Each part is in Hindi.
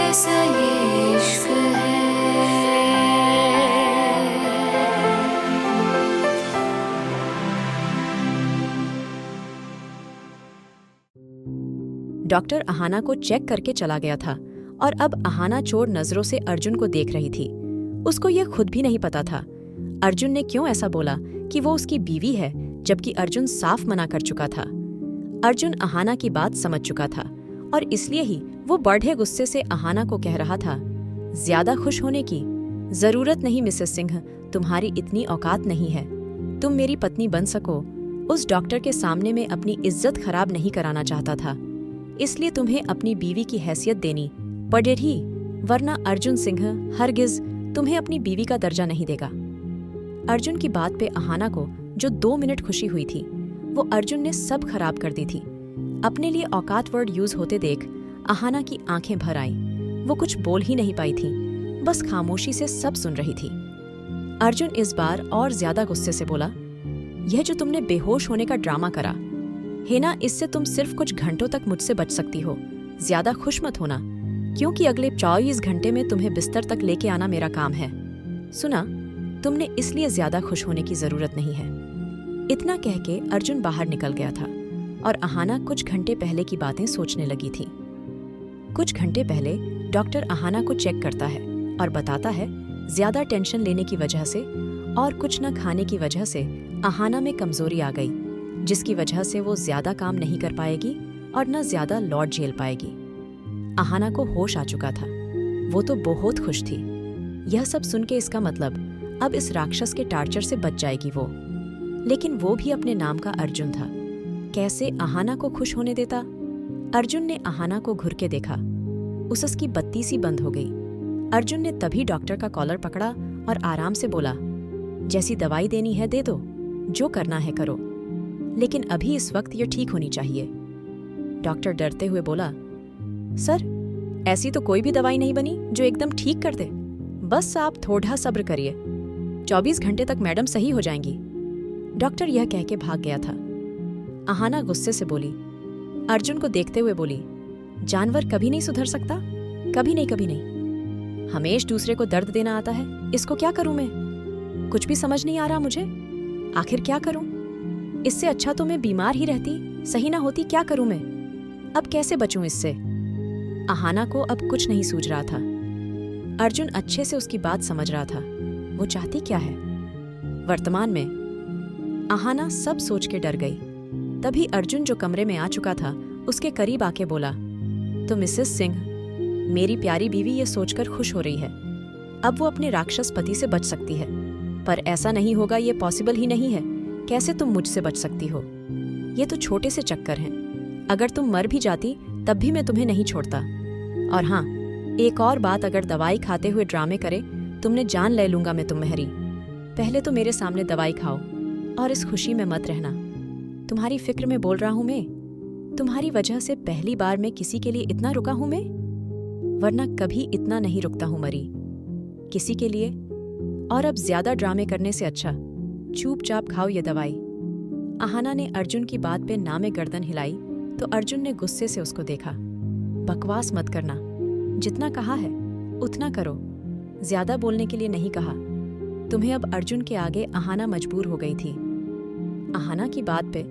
कैसा ये इश्क है। डॉक्टर अहाना को चेक करके चला गया था और अब अहाना चोर नजरों से अर्जुन को देख रही थी। उसको यह खुद भी नहीं पता था अर्जुन ने क्यों ऐसा बोला कि वो उसकी बीवी है, जबकि अर्जुन साफ मना कर चुका था। अर्जुन अहाना की बात समझ चुका था और इसलिए ही वो बढ़े गुस्से से अहाना को कह रहा था, ज्यादा खुश होने की जरूरत नहीं मिसेस सिंह, तुम्हारी इतनी औकात नहीं है। तुम मेरी पत्नी बन सको। उस डॉक्टर के सामने में अपनी इज्जत खराब नहीं कराना चाहता था, इसलिए तुम्हें अपनी बीवी की हैसियत देनी पड़ेगी, वरना अर्जुन सिंह हरगिज तुम्हें अपनी बीवी का दर्जा नहीं देगा। अर्जुन की बात पे अहाना को जो 2 मिनट खुशी हुई थी, वो अर्जुन ने सब खराब कर दी थी। अपने लिए औकात वर्ड यूज होते देख अहाना की आंखें भर आईं। वो कुछ बोल ही नहीं पाई थी, बस खामोशी से सब सुन रही थी। अर्जुन इस बार और ज्यादा गुस्से से बोला, यह जो तुमने बेहोश होने का ड्रामा करा है ना, इससे तुम सिर्फ कुछ घंटों तक मुझसे बच सकती हो। ज्यादा खुश मत होना, क्योंकि अगले 24 घंटे में तुम्हें बिस्तर तक लेके आना मेरा काम है। सुना, तुमने इसलिए ज्यादा खुश होने की जरूरत नहीं है। इतना कह के अर्जुन बाहर निकल गया था और अहाना कुछ घंटे पहले की बातें सोचने लगी थी। कुछ घंटे पहले डॉक्टर अहाना को चेक करता है और बताता है, ज्यादा टेंशन लेने की वजह से और कुछ न खाने की वजह से अहाना में कमजोरी आ गई, जिसकी वजह से वो ज्यादा काम नहीं कर पाएगी और न ज्यादा लौट झेल पाएगी। अहाना को होश आ चुका था। वो तो बहुत खुश थी। यह सब सुन के इसका मतलब अब इस राक्षस के टार्चर से बच जाएगी वो। लेकिन वो भी अपने नाम का अर्जुन था, कैसे अहाना को खुश होने देता? अर्जुन ने अहाना को घुर के देखा, उसकी बत्ती सी बंद हो गई। अर्जुन ने तभी डॉक्टर का कॉलर पकड़ा और आराम से बोला, जैसी दवाई देनी है दे दो, जो करना है करो, लेकिन अभी इस वक्त ये ठीक होनी चाहिए। डॉक्टर डरते हुए बोला, सर, ऐसी तो कोई भी दवाई नहीं बनी जो एकदम ठीक कर दे। बस आप थोड़ा सब्र करिए, 24 घंटे तक मैडम सही हो जाएंगी। डॉक्टर यह कह के भाग गया था। अहाना गुस्से से बोली, अर्जुन को देखते हुए बोली, जानवर कभी नहीं सुधर सकता, कभी नहीं, कभी नहीं। हमेश दूसरे को दर्द देना आता है, इसको क्या करूं मैं? कुछ भी समझ नहीं आ रहा मुझे, आखिर क्या करूं? इससे अच्छा तो मैं बीमार ही रहती, सही ना होती। क्या करूं मैं? अब कैसे बचूं इससे? अहाना को अब कुछ नहीं सूझ रहा था। अर्जुन अच्छे से उसकी बात समझ रहा था, वो चाहती क्या है। वर्तमान में अहाना सब सोच के डर गई। तभी अर्जुन जो कमरे में आ चुका था, उसके करीब आके बोला, तो मिसेस सिंह, मेरी प्यारी बीवी ये सोचकर खुश हो रही है, अब वो अपने राक्षस पति से बच सकती है। पर ऐसा नहीं होगा, ये पॉसिबल ही नहीं है। कैसे तुम मुझसे बच सकती हो? ये तो छोटे से चक्कर हैं। अगर तुम मर भी जाती तब भी मैं तुम्हें नहीं छोड़ता। और हाँ, एक और बात, अगर दवाई खाते हुए ड्रामे करे, तुमने जान ले लूंगा मैं तुम्हारी। पहले तो मेरे सामने दवाई खाओ और इस खुशी में मत रहना। तुम्हारी फिक्र में बोल रहा हूं मैं। तुम्हारी वजह से पहली बार मैं किसी के लिए इतना रुका हूं मैं, वरना कभी इतना नहीं रुकता हूं मरी किसी के लिए। और अब ज्यादा ड्रामे करने से अच्छा चुपचाप खाओ ये दवाई। अहाना ने अर्जुन की बात पे नामे गर्दन हिलाई तो अर्जुन ने गुस्से से उसको देखा। बकवास मत करना, जितना कहा है उतना करो, ज्यादा बोलने के लिए नहीं कहा तुम्हें। अब अर्जुन के आगे अहाना मजबूर हो गई थी। अहाना की बात पे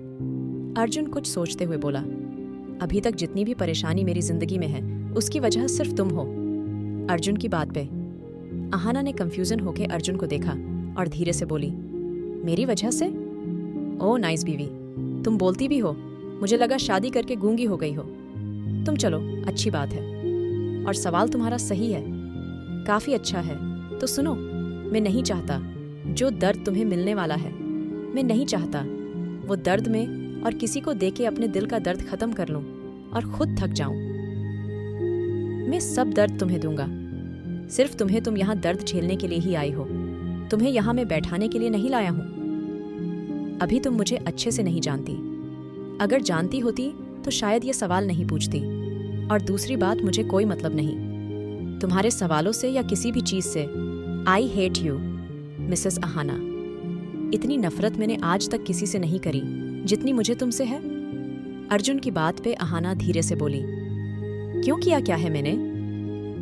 अर्जुन कुछ सोचते हुए बोला, अभी तक जितनी भी परेशानी मेरी जिंदगी में है उसकी वजह सिर्फ तुम हो। अर्जुन की बात पे अहाना ने कंफ्यूजन होके अर्जुन को देखा और धीरे से बोली, मेरी वजह से? ओ नाइस बीवी, तुम बोलती भी हो, मुझे लगा शादी करके गूंगी हो गई हो तुम। चलो, अच्छी बात है, और सवाल तुम्हारा सही है, काफी अच्छा है। तो सुनो, मैं नहीं चाहता जो दर्द तुम्हें मिलने वाला है, मैं नहीं चाहता वो दर्द में और किसी को देके अपने दिल का दर्द खत्म कर लूं और खुद थक जाऊं। मैं सब दर्द तुम्हें दूंगा, सिर्फ तुम्हें, तुम यहाँ दर्द झेलने के लिए ही आई हो। तुम्हें यहाँ मैं बैठाने के लिए नहीं लाया हूं। अभी तुम मुझे अच्छे से नहीं जानती, अगर जानती होती तो शायद ये सवाल नहीं पूछती। और दूसरी बात, मुझे कोई मतलब नहीं तुम्हारे सवालों से या किसी भी चीज से। I hate you Mrs Ahana. इतनी नफरत मैंने आज तक किसी से नहीं करी जितनी मुझे तुमसे है। अर्जुन की बात पे अहाना धीरे से बोली, क्यों किया क्या है मैंने?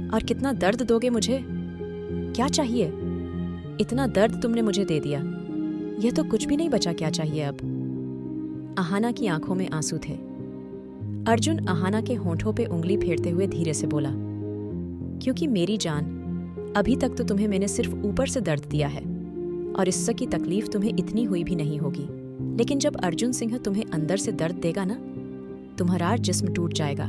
और कितना दर्द दोगे मुझे? क्या चाहिए? इतना दर्द तुमने मुझे दे दिया, यह तो कुछ भी नहीं बचा। क्या चाहिए अब? अहाना की आंखों में आंसू थे। अर्जुन अहाना के होंठों पे उंगली फेरते हुए धीरे से बोला, क्योंकि मेरी जान, अभी तक तो तुम्हें मैंने सिर्फ ऊपर से दर्द दिया है और इससे की तकलीफ तुम्हें इतनी हुई भी नहीं होगी, लेकिन जब अर्जुन सिंह तुम्हें अंदर से दर्द देगा ना, तुम्हारा जिस्म टूट जाएगा।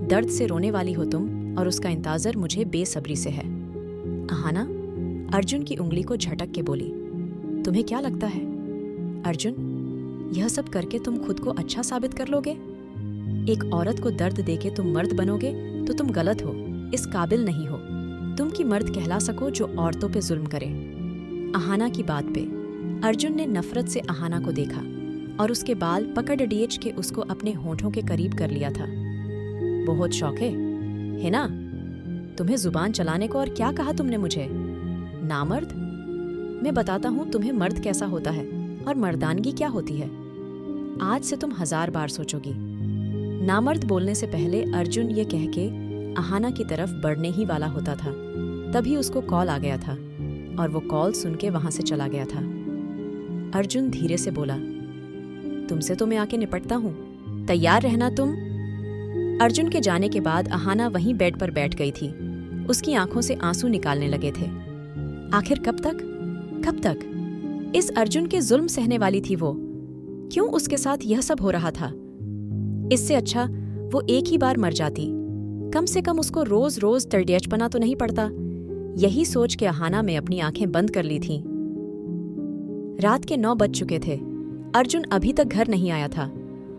दर्द से रोने वाली हो तुम और उसका इंतजार मुझे बेसब्री से है। अहाना अर्जुन की उंगली को झटक के बोली, तुम्हें क्या लगता है अर्जुन, यह सब करके तुम खुद को अच्छा साबित कर लोगे? एक औरत को दर्द देके तुम मर्द बनोगे तो तुम गलत हो, इस काबिल नहीं हो तुम कि मर्द कहला सको जो औरतों पे जुल्म करे। अहाना की बात पे अर्जुन ने नफरत से अहाना को देखा और उसके बाल पकड़ डीएच के उसको अपने होंठों के करीब कर लिया था। बहुत शौक है ना? तुम्हें जुबान चलाने को। और क्या कहा तुमने मुझे? नामर्द? मैं बताता हूँ तुम्हें मर्द कैसा होता है और मर्दानगी क्या होती है। आज से तुम 1000 बार सोचोगी। नामर्द बोलने से पहले अर्जुन ये कह के अहाना की तरफ बढ़ने ही वाला होता था, तभी उसको कॉल आ गया था और वो कॉल सुन के वहां से चला गया था। अर्जुन धीरे से बोला, तुमसे तो मैं आके निपटता हूँ, तैयार रहना तुम। अर्जुन के जाने के बाद अहाना वहीं बेड पर बैठ गई थी। उसकी आंखों से आंसू निकालने लगे थे। आखिर कब तक, कब तक इस अर्जुन के जुल्म सहने वाली थी वो? क्यों उसके साथ यह सब हो रहा था? इससे अच्छा वो एक ही बार मर जाती, कम से कम उसको रोज रोज तड़ियचपना तो नहीं पड़ता। यही सोच के अहाना में अपनी आंखें बंद कर ली थीं। रात के 9 बज चुके थे। अर्जुन अभी तक घर नहीं आया था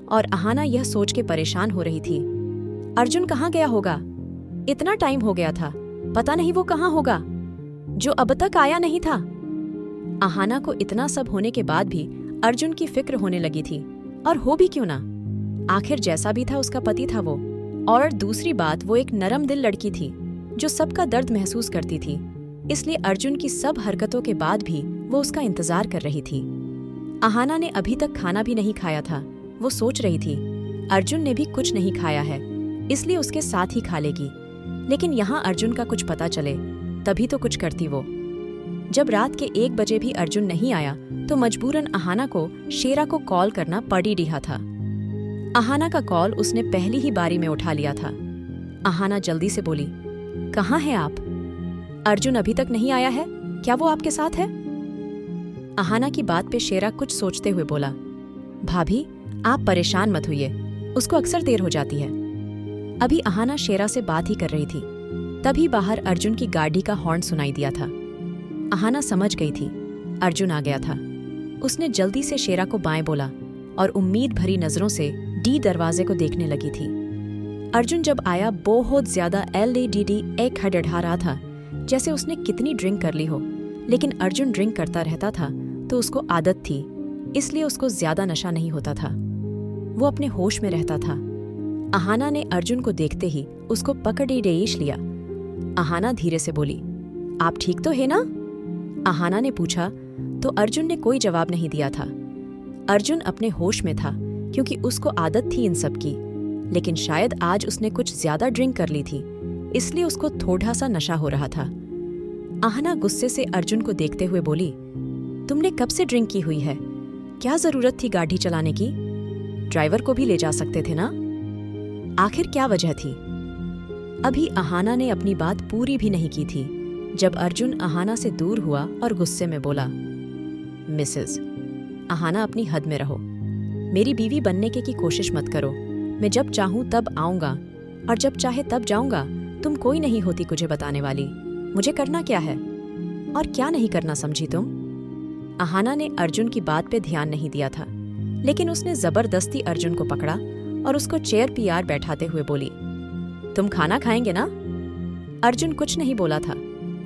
और अहाना यह सोच के परेशान हो रही थी, अर्जुन कहाँ गया होगा? इतना टाइम हो गया था, पता नहीं वो कहाँ होगा जो अब तक आया नहीं था। अहाना को इतना सब होने के बाद भी अर्जुन की फिक्र होने लगी थी, और हो भी क्यों ना, आखिर जैसा भी था उसका पति था वो। और दूसरी बात, वो एक नरम दिल लड़की थी जो सबका दर्द महसूस करती थी, इसलिए अर्जुन की सब हरकतों के बाद भी वो उसका इंतजार कर रही थी। अहाना ने अभी तक खाना भी नहीं खाया था। वो सोच रही थी अर्जुन ने भी कुछ नहीं खाया है, इसलिए उसके साथ ही खा लेगी। लेकिन यहाँ अर्जुन का कुछ पता चले तभी तो कुछ करती वो। जब रात के 1 बजे भी अर्जुन नहीं आया तो मजबूरन अहाना को शेरा को कॉल करना पड़ ही रहा था। अहाना का कॉल उसने पहली ही बारी में उठा लिया था। अहाना जल्दी से बोली, कहाँ हैं आप? अर्जुन अभी तक नहीं आया है? क्या वो आपके साथ है? अहाना की बात पे शेरा कुछ सोचते हुए बोला, भाभी आप परेशान मत होइए, उसको अक्सर देर हो जाती है। अभी अहाना शेरा से बात ही कर रही थी, तभी बाहर अर्जुन की गाड़ी का हॉर्न सुनाई दिया था। अहाना समझ गई थी अर्जुन आ गया था। उसने जल्दी से शेरा को बाएं बोला और उम्मीद भरी नजरों से डी दरवाजे को देखने लगी थी। अर्जुन जब आया बहुत ज्यादा LADD एक हड़हड़ा रहा था, जैसे उसने कितनी ड्रिंक कर ली हो। लेकिन अर्जुन ड्रिंक करता रहता था तो उसको आदत थी, इसलिए उसको ज्यादा नशा नहीं होता था। वो अपने होश में रहता था। अहाना ने अर्जुन को देखते ही उसको पकड़ ही रेश लिया। अहाना धीरे से बोली, आप ठीक तो है ना? अहाना ने पूछा तो अर्जुन ने कोई जवाब नहीं दिया था। अर्जुन अपने होश में था क्योंकि उसको आदत थी इन सब की, लेकिन शायद आज उसने कुछ ज्यादा ड्रिंक कर ली थी, इसलिए उसको थोड़ा सा नशा हो रहा था। अहाना गुस्से से अर्जुन को देखते हुए बोली, तुमने कब से ड्रिंक की हुई है? क्या जरूरत थी गाड़ी चलाने की? ड्राइवर को भी ले जा सकते थे ना? आखिर क्या वजह थी? अभी अहाना ने अपनी बात पूरी भी नहीं की थी जब अर्जुन अहाना से दूर हुआ और गुस्से में बोला, मिसेस अहाना अपनी हद में रहो। मेरी बीवी बनने की कोशिश मत करो। मैं जब चाहूं तब आऊंगा और जब चाहे तब जाऊंगा। तुम कोई नहीं होती मुझे बताने वाली। मुझे करना क्या है और क्या नहीं करना समझी तुम? अहाना ने अर्जुन की बात पे ध्यान नहीं दिया था, लेकिन उसने जबरदस्ती अर्जुन को पकड़ा और उसको चेयर पर बैठाते हुए बोली, तुम खाना खाएंगे ना? अर्जुन कुछ नहीं बोला था।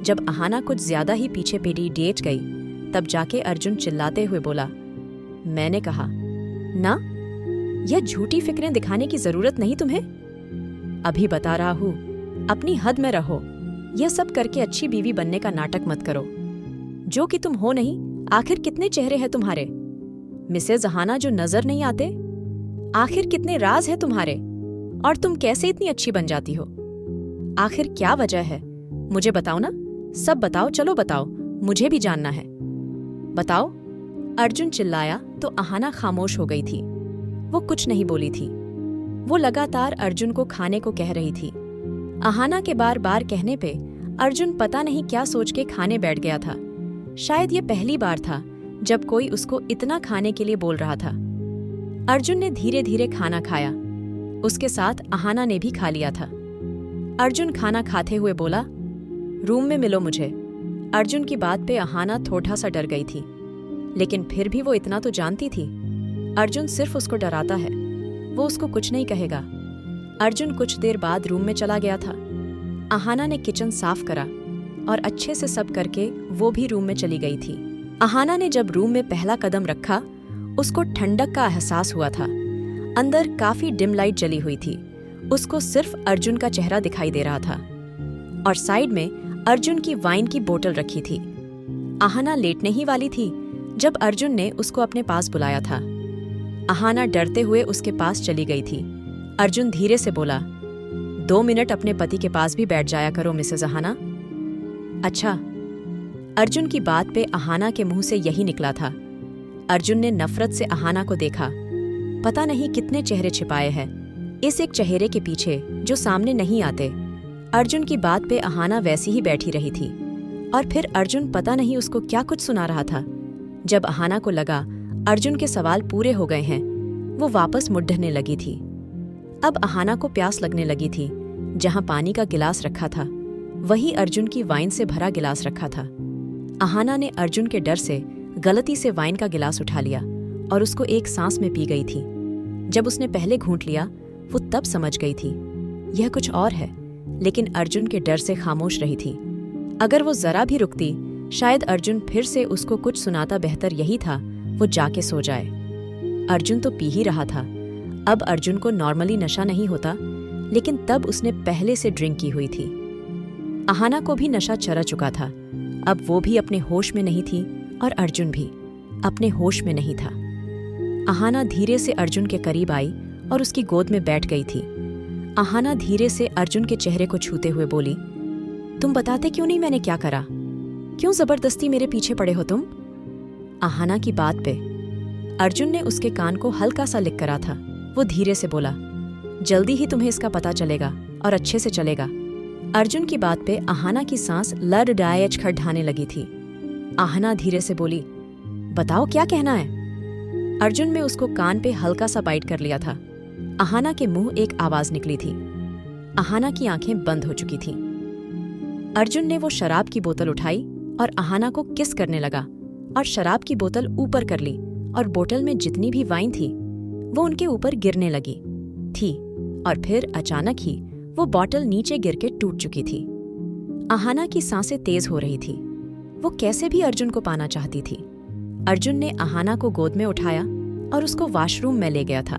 जब अहाना कुछ ज्यादा ही पीछे पेड़ी डेच गई, तब जाके अर्जुन चिल्लाते हुए बोला, मैंने कहा ना, यह झूठी फिक्रें दिखाने की जरूरत नहीं तुम्हें। अभी बता रहा हूँ, अपनी हद में रहो। यह सब करके अच्छी बीवी बनने का नाटक मत करो, जो कि तुम हो नहीं। आखिर कितने चेहरे हैं तुम्हारे, मिसेज अहाना, जो नजर नहीं आते? आखिर कितने राज है तुम्हारे, और तुम कैसे इतनी अच्छी बन जाती हो? आखिर क्या वजह है? मुझे बताओ ना, सब बताओ, चलो बताओ, मुझे भी जानना है। बताओ। अर्जुन चिल्लाया तो अहाना खामोश हो गई थी। वो कुछ नहीं बोली थी। वो लगातार अर्जुन को खाने को कह रही थी। अहाना के बार बार कहने पे अर्जुन पता नहीं क्या सोच के खाने बैठ गया था। शायद ये पहली बार था जब कोई उसको इतना खाने के लिए बोल रहा था। अर्जुन ने धीरे धीरे खाना खाया। उसके साथ अहाना ने भी खा लिया था। अर्जुन खाना खाते हुए बोला, रूम में मिलो मुझे। अर्जुन की बात पे अहाना थोड़ा सा डर गई थी, लेकिन फिर भी वो इतना तो जानती थी, अर्जुन सिर्फ उसको डराता है, वो उसको कुछ नहीं कहेगा। अर्जुन कुछ देर बाद रूम में चला गया था। अहाना ने किचन साफ करा और अच्छे से सब करके वो भी रूम में चली गई थी। अहाना ने जब रूम में पहला कदम रखा, उसको ठंडक का एहसास हुआ था। अंदर काफी डिम लाइट जली हुई थी। उसको सिर्फ अर्जुन का चेहरा दिखाई दे रहा था और साइड में अर्जुन की वाइन की बोतल रखी थी। अहाना लेटने ही वाली थी जब अर्जुन ने उसको अपने पास बुलाया था। अहाना डरते हुए उसके पास चली गई थी। अर्जुन धीरे से बोला, 2 मिनट अपने पति के पास भी बैठ जाया करो मिसेस अहाना। अच्छा। अर्जुन की बात पे अहाना के मुंह से यही निकला था। अर्जुन ने नफरत से अहाना को देखा। पता नहीं कितने चेहरे छिपाए हैं इस एक चेहरे के पीछे जो सामने नहीं आते। अर्जुन की बात पे अहाना वैसी ही बैठी रही थी और फिर अर्जुन पता नहीं उसको क्या कुछ सुना रहा था। जब अहाना को लगा अर्जुन के सवाल पूरे हो गए हैं, वो वापस मुड़ लगी थी। अब अहाना को प्यास लगने लगी थी। जहां पानी का गिलास रखा था, वहीं अर्जुन की वाइन से भरा गिलास रखा था। अहाना ने अर्जुन के डर से गलती से वाइन का गिलास उठा लिया और उसको एक सांस में पी गई थी। जब उसने पहले घूंट लिया, वो तब समझ गई थी यह कुछ और है, लेकिन अर्जुन के डर से खामोश रही थी। अगर वो जरा भी रुकती, शायद अर्जुन फिर से उसको कुछ सुनाता। बेहतर यही था वो जाके सो जाए। अर्जुन तो पी ही रहा था। अब अर्जुन को नॉर्मली नशा नहीं होता, लेकिन तब उसने पहले से ड्रिंक की हुई थी। अहाना को भी नशा चढ़ चुका था। अब वो भी अपने होश में नहीं थी और अर्जुन भी अपने होश में नहीं था। अहाना धीरे से अर्जुन के करीब आई और उसकी गोद में बैठ गई थी। अहाना धीरे से अर्जुन के चेहरे को छूते हुए बोली, तुम बताते क्यों नहीं मैंने क्या करा? क्यों जबरदस्ती मेरे पीछे पड़े हो तुम? अहाना की बात पे अर्जुन ने उसके कान को हल्का सा लिक करा था। वो धीरे से बोला, जल्दी ही तुम्हें इसका पता चलेगा और अच्छे से चलेगा। अर्जुन की बात पे अहाना की सांस लड़ायच खड़ाने लगी थी। अहाना धीरे से बोली, बताओ क्या कहना है? अर्जुन ने उसको कान पे हल्का सा बाइट कर लिया था। अहाना के मुंह एक आवाज निकली थी। अहाना की आंखें बंद हो चुकी थीं। अर्जुन ने वो शराब की बोतल उठाई और अहाना को किस करने लगा और शराब की बोतल ऊपर कर ली और बोतल में जितनी भी वाइन थी वो उनके ऊपर गिरने लगी थी और फिर अचानक ही वो बोतल नीचे गिर के टूट चुकी थी। अहाना की सांसें तेज हो रही थी। वो कैसे भी अर्जुन को पाना चाहती थी। अर्जुन ने अहाना को गोद में उठाया और उसको वॉशरूम में ले गया था।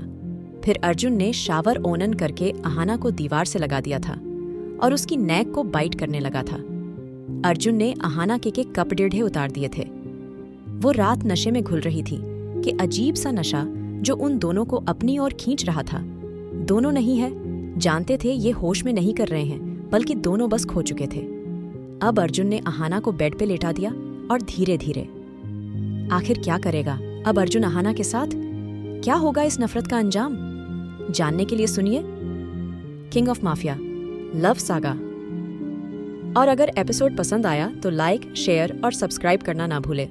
फिर अर्जुन ने शावर ओनन करके अहाना को दीवार से लगा दिया था और उसकी नेक को बाइट करने लगा था। अर्जुन ने अहाना के कप डेढ़े उतार दिए थे। वो रात नशे में घुल रही थी कि अजीब सा नशा जो उन दोनों को अपनी ओर खींच रहा था। दोनों नहीं है, जानते थे ये होश में नहीं कर रहे हैं, बल्कि दोनों बस खो चुके थे। अब अर्जुन ने अहाना को बेड पे लेटा दिया और धीरे धीरे। आखिर क्या करेगा अब अर्जुन अहाना के साथ? क्या होगा इस नफरत का अंजाम? जानने के लिए सुनिए king of mafia love saga. और अगर एपिसोड पसंद आया तो लाइक, शेयर और सब्सक्राइब करना ना भूलें।